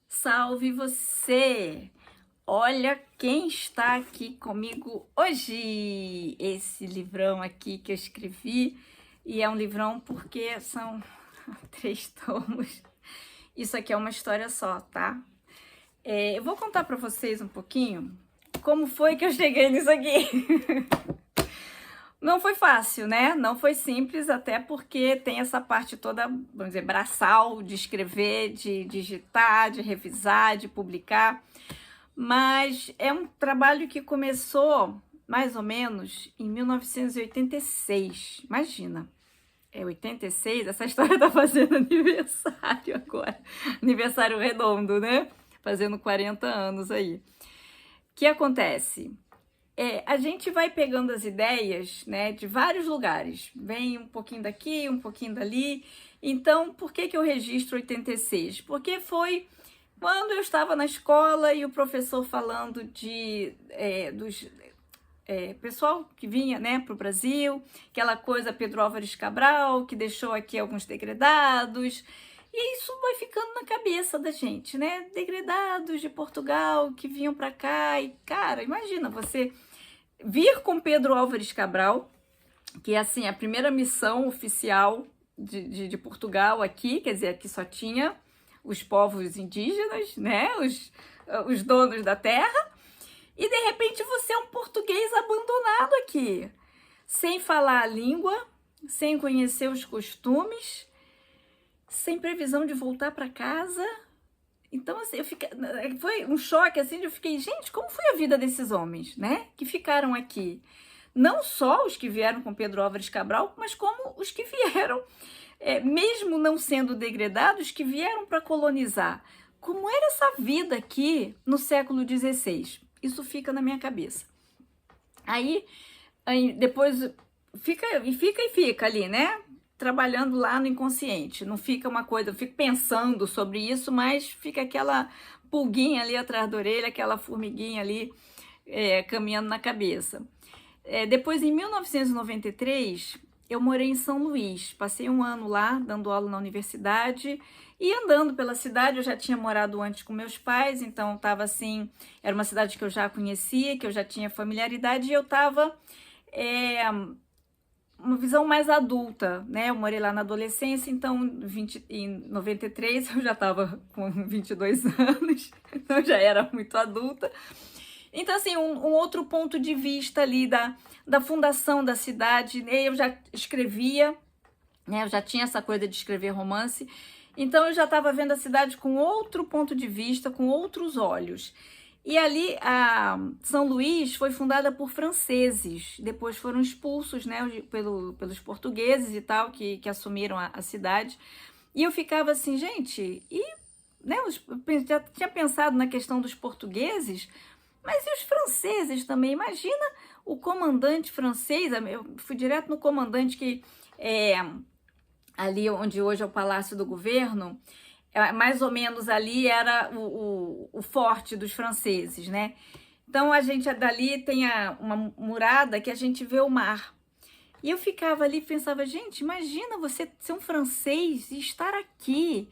Salve você! Olha quem está aqui comigo hoje! Esse livrão aqui que eu escrevi, e é um livrão porque são 3 tomos. Isso aqui é uma história só, tá? Eu vou contar para vocês um pouquinho como foi que eu cheguei nisso aqui. Não foi fácil, né? Não foi simples, até porque tem essa parte toda, vamos dizer, braçal, de escrever, de digitar, de revisar, de publicar. Mas é um trabalho que começou mais ou menos em 1986. Imagina, é 86, essa história tá fazendo aniversário agora. Aniversário redondo, né? Fazendo 40 anos aí. O que acontece? A gente vai pegando as ideias, né, de vários lugares. Vem um pouquinho daqui, um pouquinho dali. Então, por que eu registro 86? Porque foi quando eu estava na escola e o professor falando dos pessoal que vinha, né, para o Brasil, aquela coisa Pedro Álvares Cabral, que deixou aqui alguns degredados, e isso vai ficando na cabeça da gente, né? Degredados de Portugal que vinham para cá, e cara, imagina você vir com Pedro Álvares Cabral, que é assim, a primeira missão oficial de Portugal aqui, quer dizer, aqui só tinha os povos indígenas, né? Os donos da terra, e de repente você é um português abandonado aqui, sem falar a língua, sem conhecer os costumes, sem previsão de voltar para casa. Então, assim, foi um choque, assim, eu fiquei, gente, como foi a vida desses homens, né, que ficaram aqui? Não só os que vieram com Pedro Álvares Cabral, mas como os que vieram, mesmo não sendo degredados, que vieram para colonizar. Como era essa vida aqui no século XVI? Isso fica na minha cabeça. Aí depois fica ali, né? Trabalhando lá no inconsciente. Não fica uma coisa, eu fico pensando sobre isso, mas fica aquela pulguinha ali atrás da orelha, aquela formiguinha ali caminhando na cabeça. Depois, em 1993, eu morei em São Luís. Passei um ano lá, dando aula na universidade e andando pela cidade. Eu já tinha morado antes com meus pais, então estava assim, era uma cidade que eu já conhecia, que eu já tinha familiaridade, e eu estava uma visão mais adulta, né? Eu morei lá na adolescência, então em 93 eu já estava com 22 anos, então já era muito adulta. Então, assim, um outro ponto de vista ali da fundação da cidade, eu já escrevia, né? Eu já tinha essa coisa de escrever romance, então eu já estava vendo a cidade com outro ponto de vista, com outros olhos. E ali, a São Luís foi fundada por franceses, depois foram expulsos, né, pelos portugueses e tal, que assumiram a cidade. E eu ficava assim, gente, né, eu já tinha pensado na questão dos portugueses, mas e os franceses também? Imagina o comandante francês, eu fui direto no comandante que ali onde hoje é o Palácio do Governo, mais ou menos ali era o forte dos franceses, né? Então a gente dali tem uma murada que a gente vê o mar. E eu ficava ali e pensava, gente, imagina você ser um francês e estar aqui.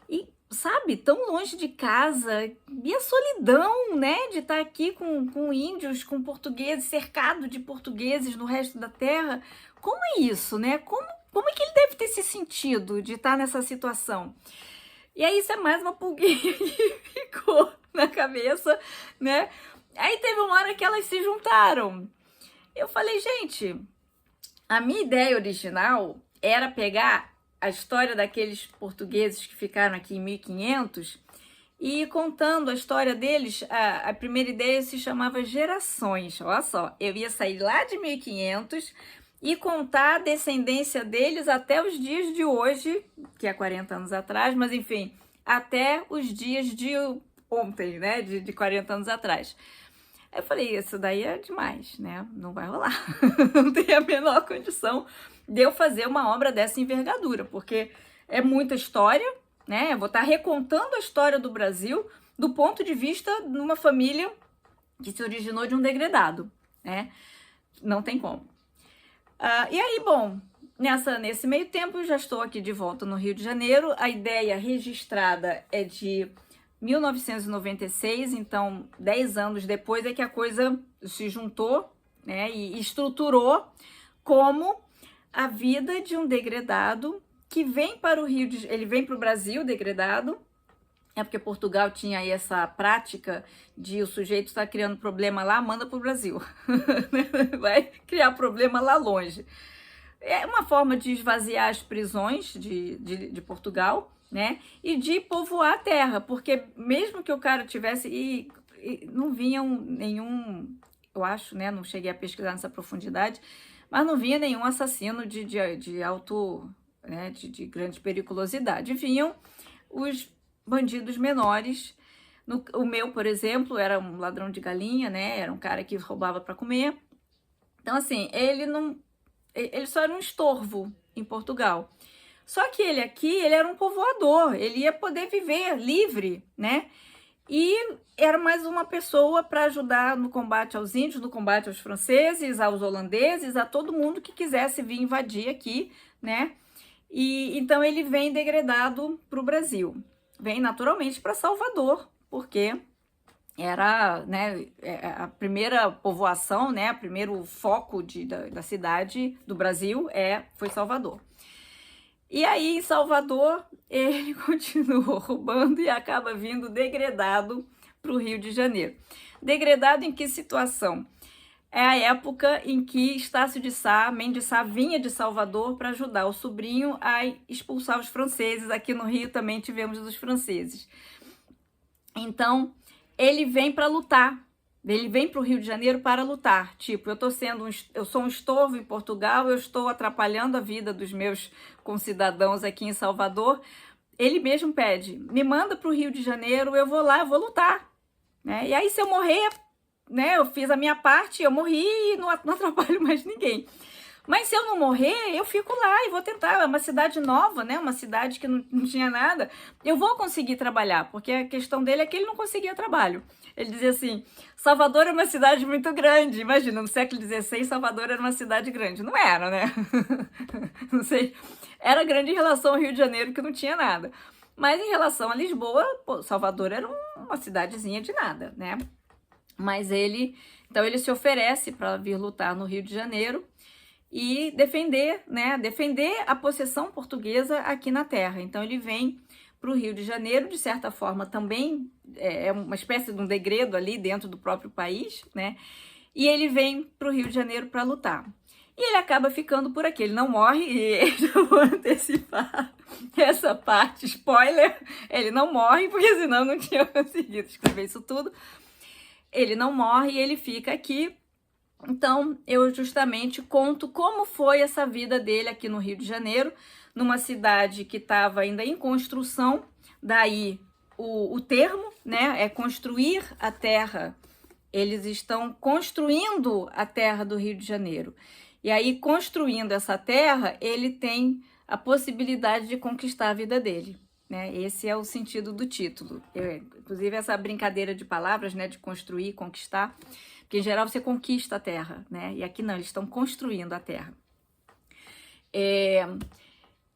E, sabe, tão longe de casa. E a solidão, né, de estar aqui com índios, com portugueses, cercado de portugueses no resto da terra. Como é isso, né? Como é que ele deve ter se sentido de estar nessa situação? E aí isso é mais uma pulguinha que ficou na cabeça, né? Aí teve uma hora que elas se juntaram. Eu falei, gente, a minha ideia original era pegar a história daqueles portugueses que ficaram aqui em 1500 e ir contando a história deles. A primeira ideia se chamava Gerações. Olha só, eu ia sair lá de 1500 e contar a descendência deles até os dias de hoje, que é 40 anos atrás, mas enfim, até os dias de ontem, né, de 40 anos atrás. Aí eu falei, isso daí é demais, né, não vai rolar, não tem a menor condição de eu fazer uma obra dessa envergadura, porque é muita história, né, eu vou estar recontando a história do Brasil do ponto de vista de uma família que se originou de um degredado, né, não tem como. E aí, bom, nesse meio tempo eu já estou aqui de volta no Rio de Janeiro. A ideia registrada é de 1996, então 10 anos depois é que a coisa se juntou, né, e estruturou como a vida de um degredado que vem para o ele vem para o Brasil degredado, porque Portugal tinha aí essa prática de o sujeito estar criando problema lá, manda para o Brasil, vai criar problema lá longe. É uma forma de esvaziar as prisões de Portugal, né? E de povoar a terra, porque mesmo que o cara tivesse... E não vinha nenhum... Eu acho, né? Não cheguei a pesquisar nessa profundidade, mas não vinha nenhum assassino de alto... Né, de grande periculosidade. Vinham os bandidos menores. O meu, por exemplo, era um ladrão de galinha, né? Era um cara que roubava para comer. Então, assim, ele só era um estorvo em Portugal. Só que ele aqui, ele era um povoador, ele ia poder viver livre, né? E era mais uma pessoa para ajudar no combate aos índios, no combate aos franceses, aos holandeses, a todo mundo que quisesse vir invadir aqui, né? E então ele vem degradado para o Brasil. Vem naturalmente para Salvador, porque era, né, a primeira povoação, né, o primeiro foco da cidade do Brasil foi Salvador. E aí, em Salvador, ele continuou roubando e acaba vindo degradado para o Rio de Janeiro. Degradado em que situação? É a época em que Estácio de Sá, Mendes de Sá, vinha de Salvador para ajudar o sobrinho a expulsar os franceses. Aqui no Rio também tivemos os franceses. Então, ele vem para lutar. Ele vem para o Rio de Janeiro para lutar. Tipo, eu sou um estorvo em Portugal, eu estou atrapalhando a vida dos meus concidadãos aqui em Salvador. Ele mesmo pede, me manda para o Rio de Janeiro, eu vou lá, eu vou lutar. Né? E aí, se eu morrer, né, eu fiz a minha parte, eu morri e não atrapalho mais ninguém. Mas se eu não morrer, eu fico lá e vou tentar. É uma cidade nova, né? Uma cidade que não tinha nada. Eu vou conseguir trabalhar, porque a questão dele é que ele não conseguia trabalho. Ele dizia assim, Salvador é uma cidade muito grande. Imagina, no século XVI, Salvador era uma cidade grande. Não era, né? Não sei. Era grande em relação ao Rio de Janeiro, que não tinha nada. Mas em relação a Lisboa, pô, Salvador era uma cidadezinha de nada, né? Mas então ele se oferece para vir lutar no Rio de Janeiro e defender, né? Defender a possessão portuguesa aqui na terra. Então ele vem para o Rio de Janeiro, de certa forma também é uma espécie de um degredo ali dentro do próprio país, né? E ele vem para o Rio de Janeiro para lutar. E ele acaba ficando por aqui. Ele não morre, e eu vou antecipar essa parte, spoiler, ele não morre, porque senão eu não tinha conseguido escrever isso tudo. Ele não morre e ele fica aqui. Então, eu justamente conto como foi essa vida dele aqui no Rio de Janeiro, numa cidade que estava ainda em construção, daí o termo, né, é construir a terra. Eles estão construindo a terra do Rio de Janeiro. E aí, construindo essa terra, ele tem a possibilidade de conquistar a vida dele. Né? Esse é o sentido do título. Inclusive, essa brincadeira de palavras, né, de construir, conquistar, porque em geral você conquista a terra, né? E aqui não, eles estão construindo a terra.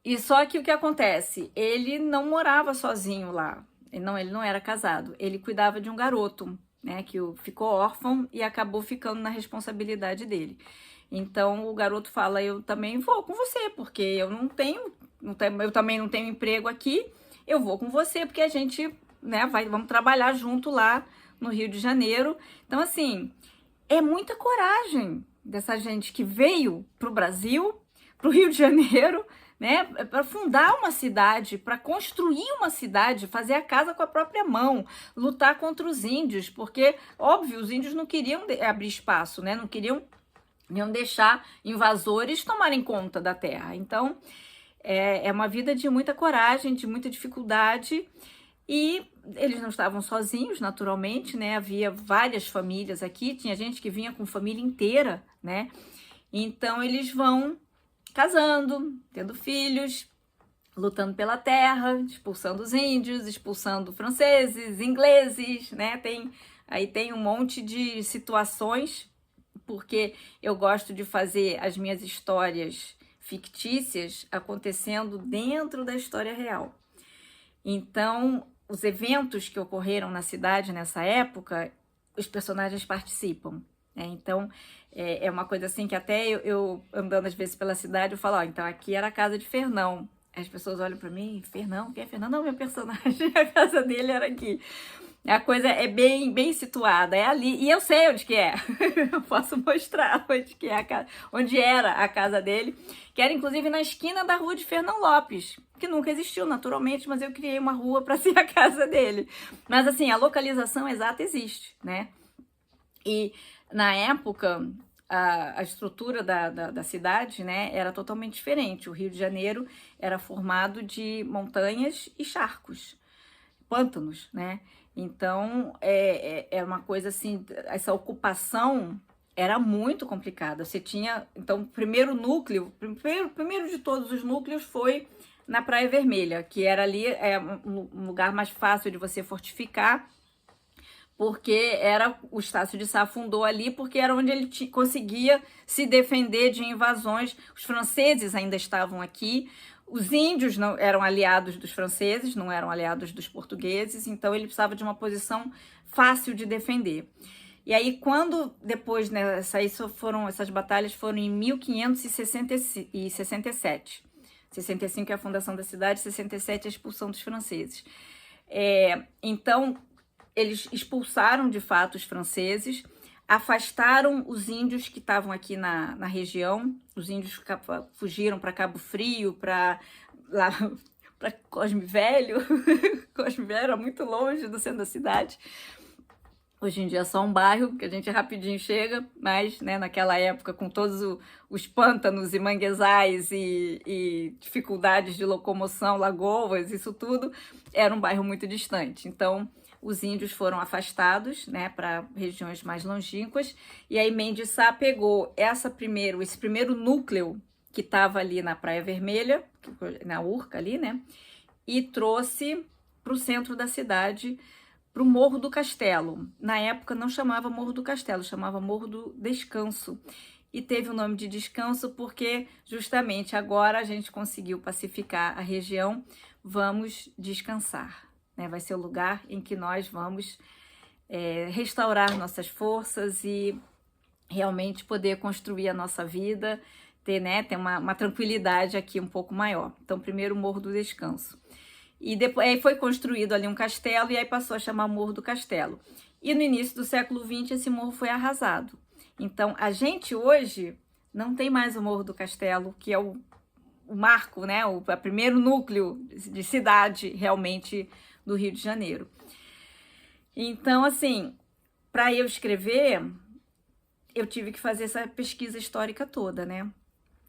E só que o que acontece? Ele não morava sozinho lá, ele não era casado, ele cuidava de um garoto, né, que ficou órfão e acabou ficando na responsabilidade dele. Então o garoto fala, eu também vou com você, porque eu eu também não tenho emprego aqui, eu vou com você, porque a gente, né, vamos trabalhar junto lá no Rio de Janeiro. Então, assim, é muita coragem dessa gente que veio para o Brasil, para o Rio de Janeiro, né, para fundar uma cidade, para construir uma cidade, fazer a casa com a própria mão, lutar contra os índios, porque, óbvio, os índios não queriam abrir espaço, né, não queriam deixar invasores tomarem conta da terra. Então, é uma vida de muita coragem, de muita dificuldade, e eles não estavam sozinhos, naturalmente, né? Havia várias famílias aqui, tinha gente que vinha com família inteira, né? Então, eles vão casando, tendo filhos, lutando pela terra, expulsando os índios, expulsando franceses, ingleses, né? Aí tem um monte de situações, porque eu gosto de fazer as minhas histórias fictícias acontecendo dentro da história real. Então, os eventos que ocorreram na cidade nessa época, os personagens participam. Então, é uma coisa assim que até eu andando às vezes pela cidade, eu falo, ó, então aqui era a casa de Fernão. As pessoas olham para mim, Fernão? Quem é Fernão? Não, meu personagem, a casa dele era aqui. A coisa é bem situada, é ali. E eu sei onde que é. Eu posso mostrar onde que é a casa, onde era a casa dele, que era inclusive na esquina da rua de Fernão Lopes, que nunca existiu naturalmente, mas eu criei uma rua para ser a casa dele. Mas assim, a localização exata existe, né? E na época, a estrutura da cidade, né, era totalmente diferente. O Rio de Janeiro era formado de montanhas e charcos, pântanos, né? Então, é uma coisa assim, essa ocupação era muito complicada. Você tinha, então, o primeiro núcleo, primeiro de todos os núcleos foi na Praia Vermelha, que era ali um lugar mais fácil de você fortificar, porque era o Estácio de Sá fundou ali, porque era onde ele conseguia se defender de invasões. Os franceses ainda estavam aqui, os índios não eram aliados dos franceses, não eram aliados dos portugueses, então ele precisava de uma posição fácil de defender. E aí, quando depois, né, essas batalhas foram em 1567. 65 é a fundação da cidade, 67 é a expulsão dos franceses. Então, eles expulsaram de fato os franceses, afastaram os índios que estavam aqui na região. Os índios fugiram para Cabo Frio, para Cosme Velho. Cosme Velho era muito longe do centro da cidade. Hoje em dia é só um bairro, que a gente rapidinho chega, mas, né, naquela época, com todos os pântanos e manguezais e dificuldades de locomoção, lagoas, isso tudo, era um bairro muito distante. Então, os índios foram afastados, né, para regiões mais longínquas, e aí Mendes Sá pegou esse primeiro núcleo que estava ali na Praia Vermelha, na Urca ali, né, e trouxe para o centro da cidade, para o Morro do Castelo. Na época não chamava Morro do Castelo, chamava Morro do Descanso. E teve o nome de Descanso porque justamente agora a gente conseguiu pacificar a região, vamos descansar. Né? Vai ser o lugar em que nós vamos restaurar nossas forças e realmente poder construir a nossa vida, ter uma tranquilidade aqui um pouco maior. Então, primeiro o Morro do Descanso. E depois aí foi construído ali um castelo e aí passou a chamar Morro do Castelo. E no início do século XX esse morro foi arrasado. Então a gente hoje não tem mais o Morro do Castelo, que é o marco, né, o primeiro núcleo de cidade realmente do Rio de Janeiro. Então, assim, para eu escrever, eu tive que fazer essa pesquisa histórica toda, né?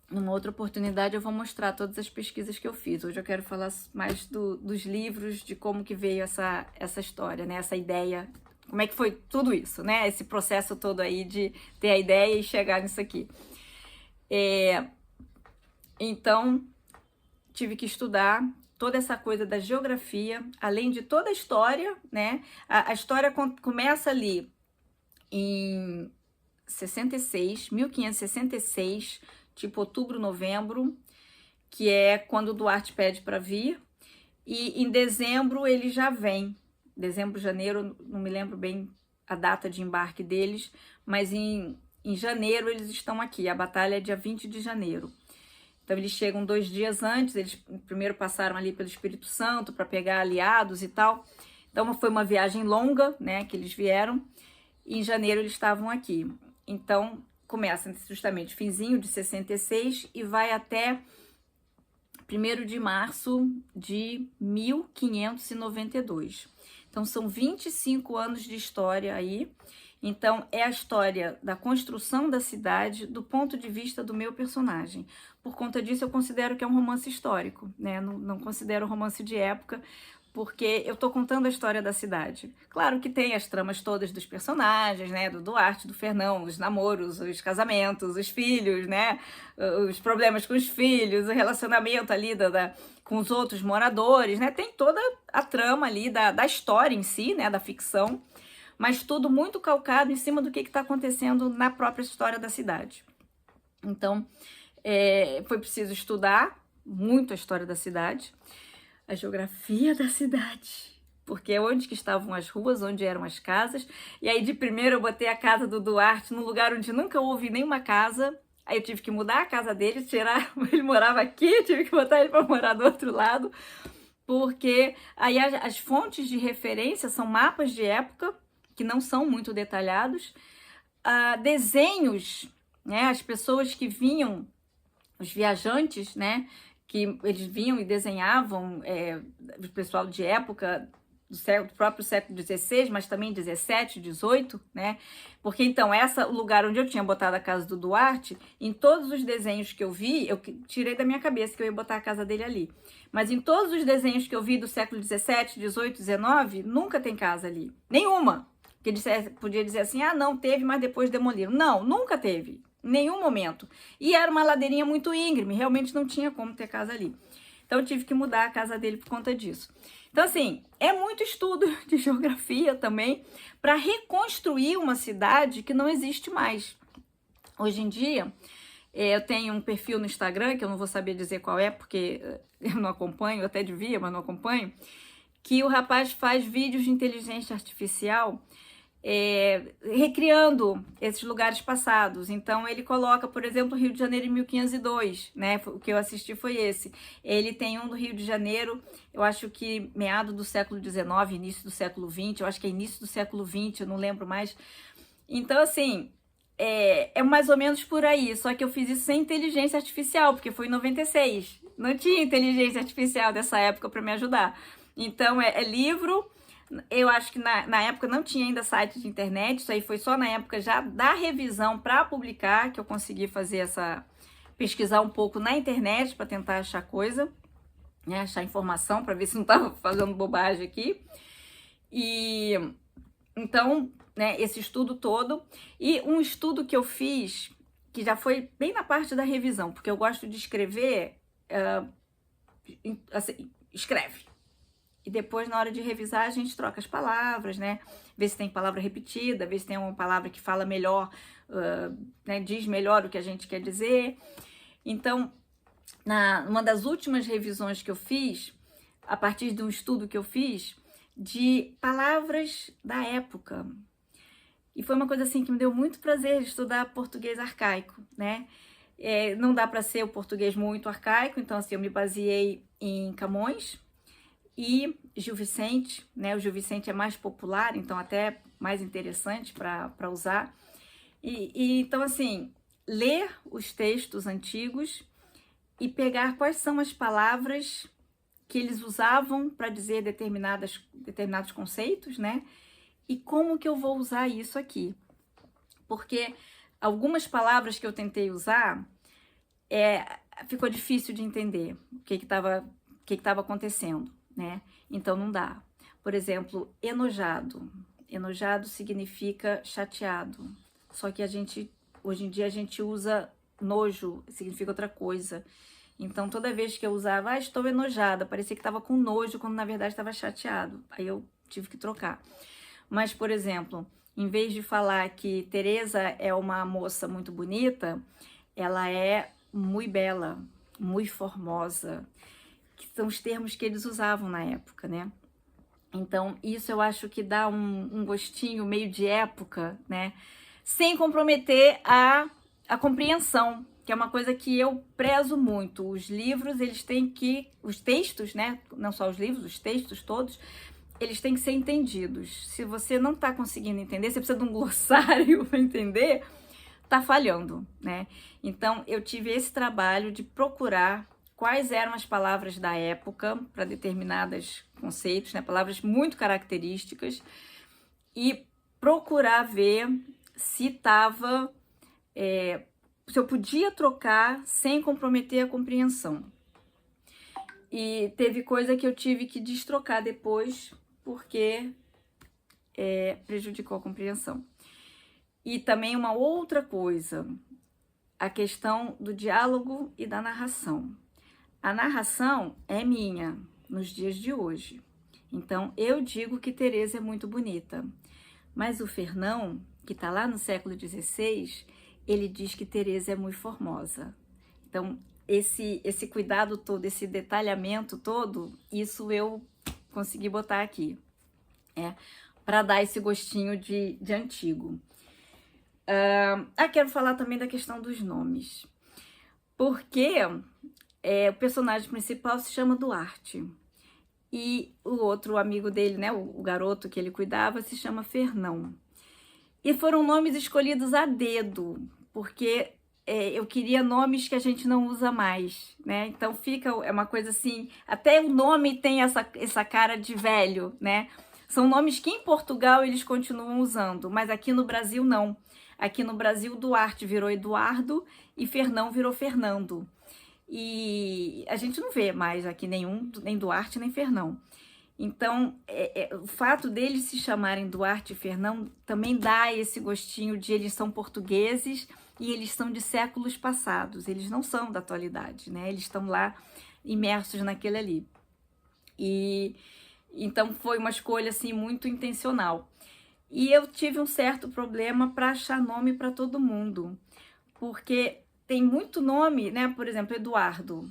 Numa outra oportunidade eu vou mostrar todas as pesquisas que eu fiz. Hoje eu quero falar mais dos livros, de como que veio essa história, né? Essa ideia, como é que foi tudo isso, né? Esse processo todo aí de ter a ideia e chegar nisso aqui. Então, tive que estudar toda essa coisa da geografia, além de toda a história, né? A história começa ali em 1566, tipo outubro, novembro, que é quando o Duarte pede para vir, e em dezembro ele já vem. Dezembro, janeiro, não me lembro bem a data de embarque deles, mas em janeiro eles estão aqui. A batalha é dia 20 de janeiro. Então eles chegam 2 dias antes, eles primeiro passaram ali pelo Espírito Santo para pegar aliados e tal. Então foi uma viagem longa, né, que eles vieram, e em janeiro eles estavam aqui. Então começa justamente finzinho de 66 e vai até 1º de março de 1592. Então são 25 anos de história aí. Então é a história da construção da cidade do ponto de vista do meu personagem. Por conta disso eu considero que é um romance histórico, né? Não considero romance de época, porque eu tô contando a história da cidade. Claro que tem as tramas todas dos personagens, né? Do Duarte, do Fernão, os namoros, os casamentos, os filhos, né? Os problemas com os filhos, o relacionamento ali com os outros moradores, né? Tem toda a trama ali da história em si, né? Da ficção, mas tudo muito calcado em cima do que está acontecendo na própria história da cidade. Então, foi preciso estudar muito a história da cidade, a geografia da cidade, porque é onde que estavam as ruas, onde eram as casas. E aí de primeiro eu botei a casa do Duarte num lugar onde nunca houve nenhuma casa. Aí eu tive que mudar a casa dele, tirar, ele morava aqui, eu tive que botar ele para morar do outro lado, porque aí as fontes de referência são mapas de época, que não são muito detalhados, desenhos, né, as pessoas que vinham, os viajantes, né, que eles vinham e desenhavam, o pessoal de época do próprio século XVI, mas também XVII, XVIII, né? Porque então, o lugar onde eu tinha botado a casa do Duarte, em todos os desenhos que eu vi, eu tirei da minha cabeça que eu ia botar a casa dele ali. Mas em todos os desenhos que eu vi do século XVII, XVIII, XIX, nunca tem casa ali. Nenhuma. Que podia dizer assim, não, teve, mas depois demoliram. Não, nunca teve. Em nenhum momento. E era uma ladeirinha muito íngreme, realmente não tinha como ter casa ali. Então eu tive que mudar a casa dele por conta disso. Então, assim, é muito estudo de geografia também para reconstruir uma cidade que não existe mais. Hoje em dia, eu tenho um perfil no Instagram, que eu não vou saber dizer qual é, porque eu não acompanho, eu até devia, mas não acompanho, que o rapaz faz vídeos de inteligência artificial recriando esses lugares passados. Então ele coloca, por exemplo, o Rio de Janeiro em 1502, né? O que eu assisti foi esse. Ele tem um do Rio de Janeiro, eu acho que meado do século XIX, início do século XX, eu acho que é início do século XX, eu não lembro mais. Então, assim, é mais ou menos por aí, só que eu fiz isso sem inteligência artificial, porque foi em 96. Não tinha inteligência artificial dessa época para me ajudar. Então, é livro. Eu acho que na época não tinha ainda site de internet, isso aí foi só na época já da revisão para publicar que eu consegui fazer pesquisar um pouco na internet para tentar achar coisa, né, achar informação para ver se não estava fazendo bobagem aqui. E então, né, esse estudo todo, e um estudo que eu fiz, que já foi bem na parte da revisão, porque eu gosto de escrever, assim, escreve. E depois, na hora de revisar, a gente troca as palavras, né? Vê se tem palavra repetida, vê se tem uma palavra que fala melhor, né? Diz melhor o que a gente quer dizer. Então, uma das últimas revisões que eu fiz, a partir de um estudo que eu fiz, de palavras da época. E foi uma coisa assim que me deu muito prazer de estudar português arcaico, né? Não dá para ser o português muito arcaico, então assim, eu me baseei em Camões e Gil Vicente, né? O Gil Vicente é mais popular, então até mais interessante para usar. Então, assim, ler os textos antigos e pegar quais são as palavras que eles usavam para dizer determinados conceitos, né? E como que eu vou usar isso aqui? Porque algumas palavras que eu tentei usar, ficou difícil de entender o que estava acontecendo, né? Então não dá. Por exemplo, enojado. Enojado significa chateado. Só que hoje em dia a gente usa nojo, significa outra coisa. Então toda vez que eu usava, estou enojada, parecia que estava com nojo, quando na verdade estava chateado. Aí eu tive que trocar. Mas, por exemplo, em vez de falar que Teresa é uma moça muito bonita, ela é muito bela, muito formosa, que são os termos que eles usavam na época, né? Então, isso eu acho que dá um gostinho meio de época, né? Sem comprometer a compreensão, que é uma coisa que eu prezo muito. Os livros, os textos, né? Não só os livros, os textos todos, eles têm que ser entendidos. Se você não está conseguindo entender, você precisa de um glossário para entender, tá falhando, né? Então, eu tive esse trabalho de procurar quais eram as palavras da época para determinados conceitos, né? Palavras muito características, e procurar ver se estava, se eu podia trocar sem comprometer a compreensão. E teve coisa que eu tive que destrocar depois, porque prejudicou a compreensão. E também uma outra coisa, a questão do diálogo e da narração. A narração é minha nos dias de hoje. Então, eu digo que Teresa é muito bonita. Mas o Fernão, que está lá no século XVI, ele diz que Teresa é muito formosa. Então, esse cuidado todo, esse detalhamento todo, isso eu consegui botar aqui, para dar esse gostinho de antigo. Quero falar também da questão dos nomes, porque o personagem principal se chama Duarte e o outro amigo dele, né, o garoto que ele cuidava, se chama Fernão. E foram nomes escolhidos a dedo, porque eu queria nomes que a gente não usa mais, né? Então é uma coisa assim, até o nome tem essa cara de velho, né? São nomes que em Portugal eles continuam usando, mas aqui no Brasil não. Aqui no Brasil, Duarte virou Eduardo e Fernão virou Fernando. E a gente não vê mais aqui nem Duarte nem Fernão. Então, o fato deles se chamarem Duarte e Fernão também dá esse gostinho de eles são portugueses e eles são de séculos passados. Eles não são da atualidade, né? Eles estão lá imersos naquele ali. E então foi uma escolha assim muito intencional. E eu tive um certo problema para achar nome para todo mundo, porque tem muito nome, né? Por exemplo, Eduardo.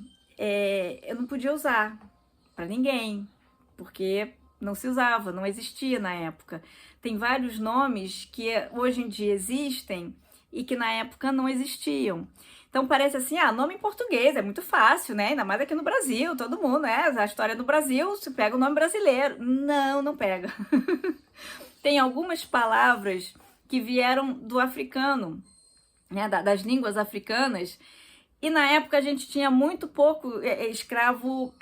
Eu não podia usar para ninguém, porque não se usava, não existia na época. Tem vários nomes que hoje em dia existem e que na época não existiam. Então parece assim, nome em português, é muito fácil, né? Ainda mais aqui no Brasil, todo mundo, né? A história do Brasil, se pega o nome brasileiro. Não, não pega. Tem algumas palavras que vieram do africano, né? Das línguas africanas. E na época a gente tinha muito pouco escravo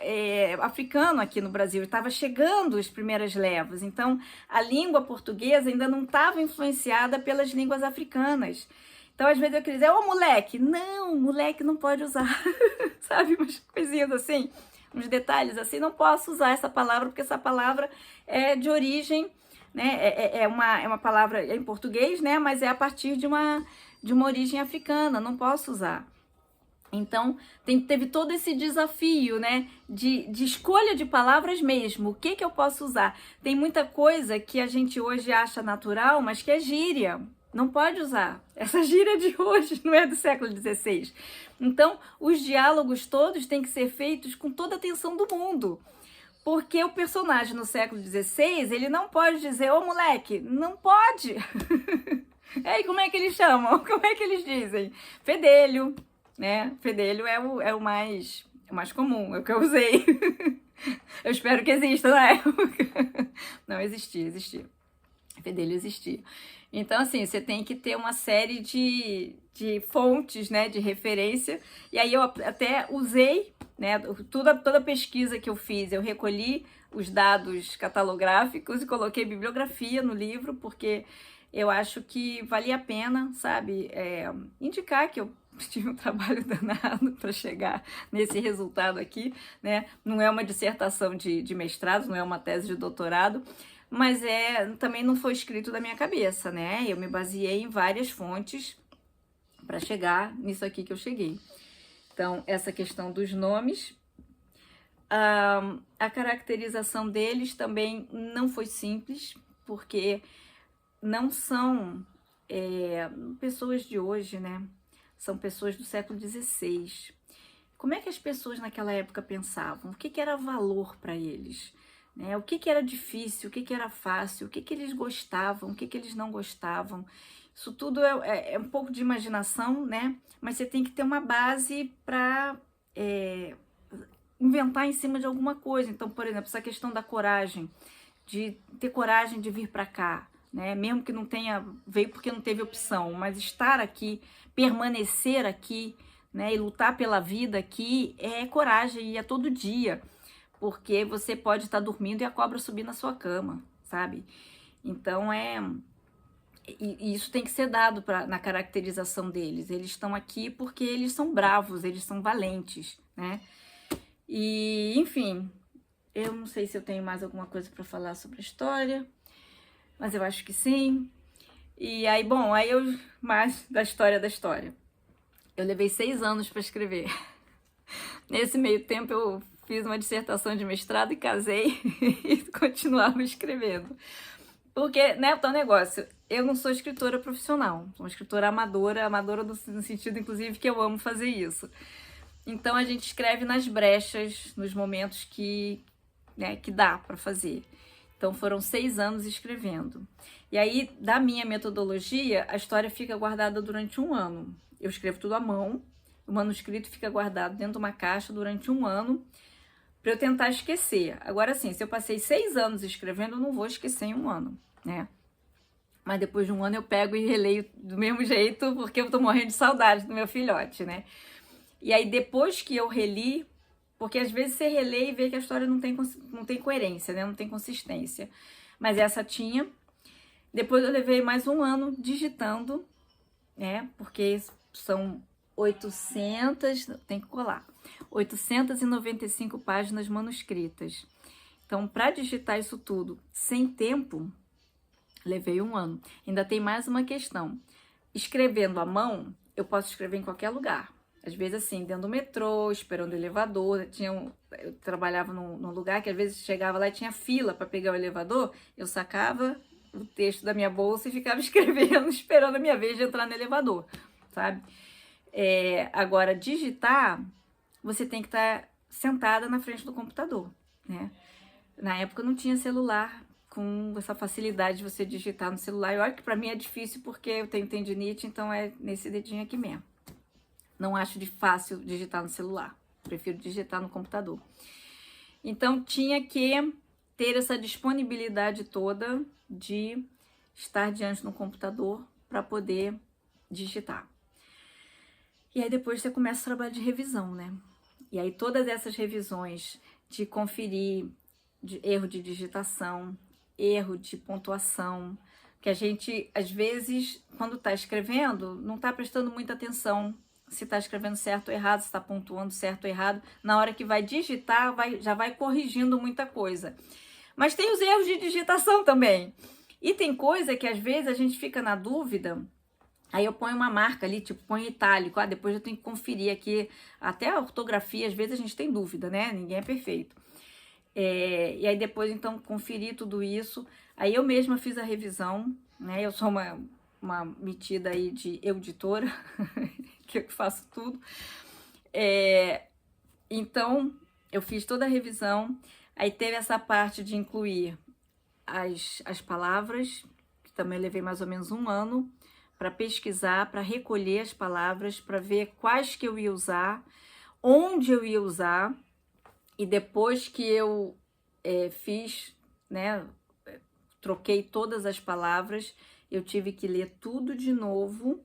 africano aqui no Brasil. Estava chegando as primeiras levas. Então a língua portuguesa ainda não estava influenciada pelas línguas africanas. Então, às vezes eu queria dizer, moleque. Não, moleque não pode usar. Sabe, umas coisinhas assim, uns detalhes assim. Não posso usar essa palavra, porque essa palavra é de origem, né? É uma palavra em português, né? Mas é a partir de uma origem africana. Não posso usar. Então, teve todo esse desafio, né? De escolha de palavras mesmo. O que eu posso usar? Tem muita coisa que a gente hoje acha natural, mas que é gíria. Não pode usar. Essa gíria de hoje não é do século XVI. Então, os diálogos todos têm que ser feitos com toda a atenção do mundo. Porque o personagem no século XVI, ele não pode dizer, moleque, não pode. E como é que eles chamam? Como é que eles dizem? Fedelho, né? Fedelho é o mais comum, é o que eu usei. Eu espero que exista na época. Não, existia. Fedelho existia. Então, assim, você tem que ter uma série de fontes, né, de referência. E aí eu até usei, né, toda a pesquisa que eu fiz, eu recolhi os dados catalográficos e coloquei bibliografia no livro, porque eu acho que valia a pena, sabe, indicar que eu tive um trabalho danado para chegar nesse resultado aqui, né? Não é uma dissertação de mestrado, não é uma tese de doutorado, mas também não foi escrito da minha cabeça, né? Eu me baseei em várias fontes para chegar nisso aqui que eu cheguei. Então, essa questão dos nomes, a caracterização deles também não foi simples, porque não são pessoas de hoje, né? São pessoas do século XVI. Como é que as pessoas naquela época pensavam? O que era valor para eles? Né? O que era difícil, o que era fácil, o que eles gostavam, o que eles não gostavam. Isso tudo é um pouco de imaginação, né? Mas você tem que ter uma base para inventar em cima de alguma coisa. Então, por exemplo, essa questão da coragem, de ter coragem de vir para cá, né? Mesmo que não veio porque não teve opção, mas estar aqui, permanecer aqui, né? E lutar pela vida aqui é coragem, e é todo dia. Porque você pode estar dormindo e a cobra subir na sua cama, sabe? Então, e isso tem que ser dado na caracterização deles. Eles estão aqui porque eles são bravos, eles são valentes, né? E, enfim, eu não sei se eu tenho mais alguma coisa para falar sobre a história, mas eu acho que sim. E aí, mais da história. Eu levei 6 anos para escrever. Nesse meio tempo, eu fiz uma dissertação de mestrado e casei e continuava escrevendo. Porque, né, o tal negócio, eu não sou escritora profissional, sou uma escritora amadora no sentido, inclusive, que eu amo fazer isso. Então, a gente escreve nas brechas, nos momentos que dá para fazer. Então foram 6 anos escrevendo. E aí, da minha metodologia, a história fica guardada durante 1 ano. Eu escrevo tudo à mão, o manuscrito fica guardado dentro de uma caixa durante 1 ano, para eu tentar esquecer. Agora sim, se eu passei 6 anos escrevendo, eu não vou esquecer em 1 ano, né? Mas depois de 1 ano eu pego e releio do mesmo jeito, porque eu tô morrendo de saudade do meu filhote, né? E aí depois que eu reli, porque às vezes você relê e vê que a história não tem coerência, né? Não tem consistência. Mas essa tinha. Depois eu levei mais 1 ano digitando, né? Porque são 800, tem que colar, 895 páginas manuscritas. Então, para digitar isso tudo sem tempo, levei 1 ano. Ainda tem mais uma questão. Escrevendo à mão, eu posso escrever em qualquer lugar. Às vezes, assim, dentro do metrô, esperando o elevador. Eu trabalhava num lugar que às vezes chegava lá e tinha fila para pegar o elevador. Eu sacava o texto da minha bolsa e ficava escrevendo, esperando a minha vez de entrar no elevador, sabe? Agora, digitar, você tem que estar sentada na frente do computador, né? Na época não tinha celular com essa facilidade de você digitar no celular. Eu acho que para mim é difícil porque eu tenho tendinite, então é nesse dedinho aqui mesmo. Não acho de fácil digitar no celular. Prefiro digitar no computador. Então tinha que ter essa disponibilidade toda de estar diante do computador para poder digitar. E aí depois você começa o trabalho de revisão, né? E aí todas essas revisões de conferir de erro de digitação, erro de pontuação, que a gente, às vezes, quando está escrevendo, não está prestando muita atenção se está escrevendo certo ou errado, se está pontuando certo ou errado. Na hora que vai digitar, já vai corrigindo muita coisa. Mas tem os erros de digitação também. E tem coisa que, às vezes, a gente fica na dúvida. Aí eu ponho uma marca ali, tipo, põe itálico. Depois eu tenho que conferir aqui. Até a ortografia, às vezes, a gente tem dúvida, né? Ninguém é perfeito. E aí depois, então, conferi tudo isso. Aí eu mesma fiz a revisão, né? Eu sou uma metida aí de editora, que eu faço tudo. Então, eu fiz toda a revisão. Aí teve essa parte de incluir as palavras, que também levei mais ou menos 1 ano, para pesquisar, para recolher as palavras, para ver quais que eu ia usar, onde eu ia usar. E depois que eu fiz, né, troquei todas as palavras, eu tive que ler tudo de novo,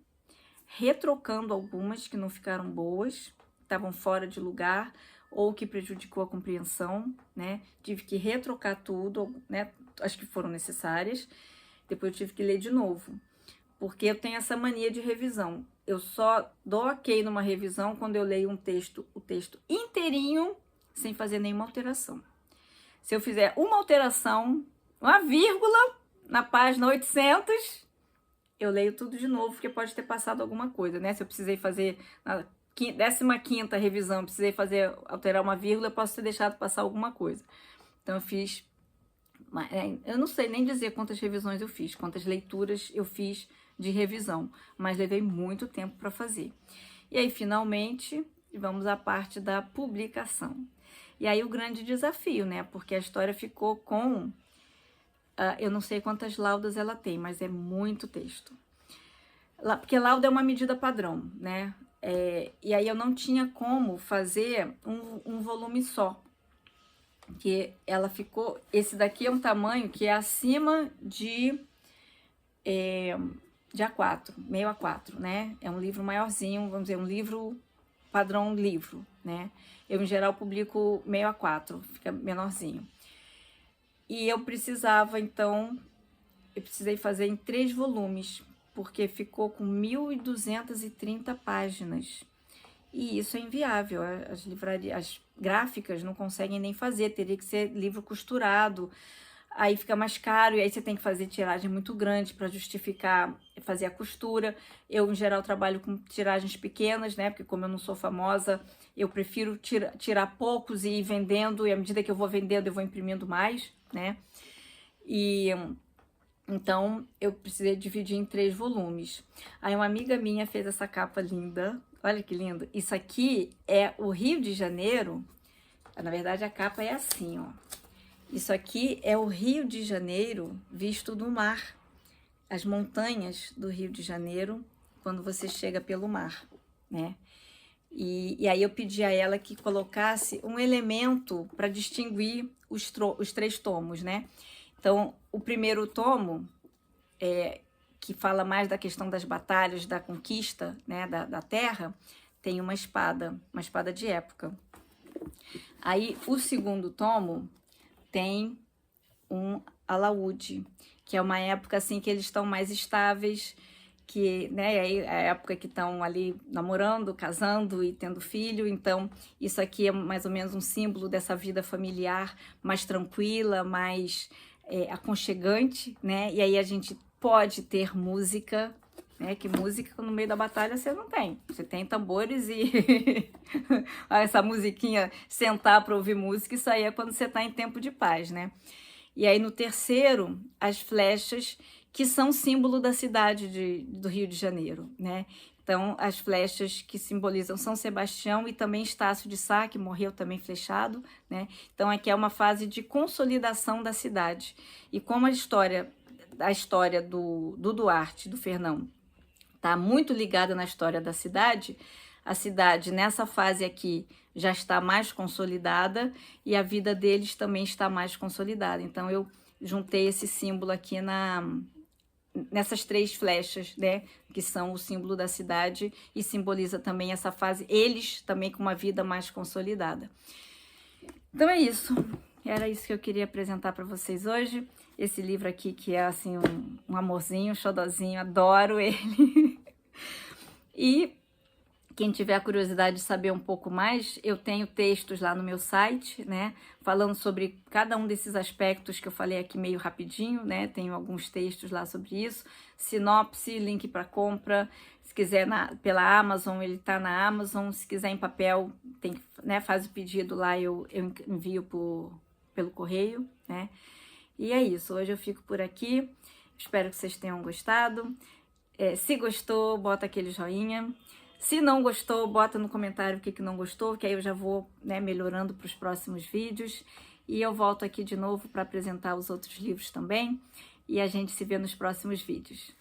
retrocando algumas que não ficaram boas, estavam fora de lugar ou que prejudicou a compreensão, né? Tive que retrocar tudo, né? As que foram necessárias. Depois eu tive que ler de novo, porque eu tenho essa mania de revisão. Eu só dou ok numa revisão quando eu leio o texto inteirinho, sem fazer nenhuma alteração. Se eu fizer uma alteração, uma vírgula na página 800, eu leio tudo de novo, porque pode ter passado alguma coisa, né? Se eu precisei fazer na 15ª revisão, precisei alterar uma vírgula, eu posso ter deixado passar alguma coisa. Então eu fiz, eu não sei nem dizer quantas revisões eu fiz, quantas leituras eu fiz de revisão, mas levei muito tempo para fazer. E aí, finalmente, vamos à parte da publicação. E aí o grande desafio, né? Porque a história ficou com... eu não sei quantas laudas ela tem, mas é muito texto. Porque lauda é uma medida padrão, né? E aí eu não tinha como fazer um volume só. Que ela ficou... Esse daqui é um tamanho que é acima de A4, meio A4, né? É um livro maiorzinho, vamos dizer, um livro padrão livro, né? Eu, em geral, publico meio A4, fica menorzinho. E eu precisava, então, eu precisei fazer em 3 volumes, porque ficou com 1.230 páginas. E isso é inviável, as gráficas não conseguem nem fazer, teria que ser livro costurado, aí fica mais caro, e aí você tem que fazer tiragem muito grande para justificar, fazer a costura. Eu, em geral, trabalho com tiragens pequenas, né? Porque como eu não sou famosa, eu prefiro tirar poucos e ir vendendo, e à medida que eu vou vendendo, eu vou imprimindo mais, né? E então, eu precisei dividir em 3 volumes. Aí uma amiga minha fez essa capa linda, olha que lindo. Isso aqui é o Rio de Janeiro, na verdade a capa é assim, ó. Isso aqui é o Rio de Janeiro visto do mar, as montanhas do Rio de Janeiro, quando você chega pelo mar, né? E aí eu pedi a ela que colocasse um elemento para distinguir os 3 tomos, né? Então, o primeiro tomo, que fala mais da questão das batalhas, da conquista, né, da terra, tem uma espada de época. Aí, o segundo tomo tem um alaúde, que é uma época assim que eles estão mais estáveis, que, né, aí é a época que estão ali namorando, casando e tendo filho. Então isso aqui é mais ou menos um símbolo dessa vida familiar mais tranquila, mais aconchegante, né? E aí a gente pode ter música, né? Que música no meio da batalha você não tem. Você tem tambores e essa musiquinha, sentar para ouvir música, isso aí é quando você está em tempo de paz, né? E aí no terceiro, as flechas, que são símbolo da cidade do Rio de Janeiro, né? Então, as flechas que simbolizam São Sebastião e também Estácio de Sá, que morreu também flechado, né? Então, aqui é uma fase de consolidação da cidade. E como a história do Duarte, do Fernão, está muito ligada na história da cidade, a cidade nessa fase aqui já está mais consolidada e a vida deles também está mais consolidada. Então eu juntei esse símbolo aqui nessas 3 flechas, né, que são o símbolo da cidade e simboliza também essa fase, eles também com uma vida mais consolidada. Então é isso. Era isso que eu queria apresentar para vocês hoje. Esse livro aqui que é assim um amorzinho, um xodozinho, adoro ele. E quem tiver curiosidade de saber um pouco mais, eu tenho textos lá no meu site, né, falando sobre cada um desses aspectos que eu falei aqui meio rapidinho, né, tenho alguns textos lá sobre isso, sinopse, link para compra, se quiser pela Amazon, ele está na Amazon, se quiser em papel, tem, né, faz o pedido lá, eu envio pelo correio, né, e é isso, hoje eu fico por aqui, espero que vocês tenham gostado, se gostou, bota aquele joinha. Se não gostou, bota no comentário o que não gostou, que aí eu já vou, né, melhorando para os próximos vídeos. E eu volto aqui de novo para apresentar os outros livros também. E a gente se vê nos próximos vídeos.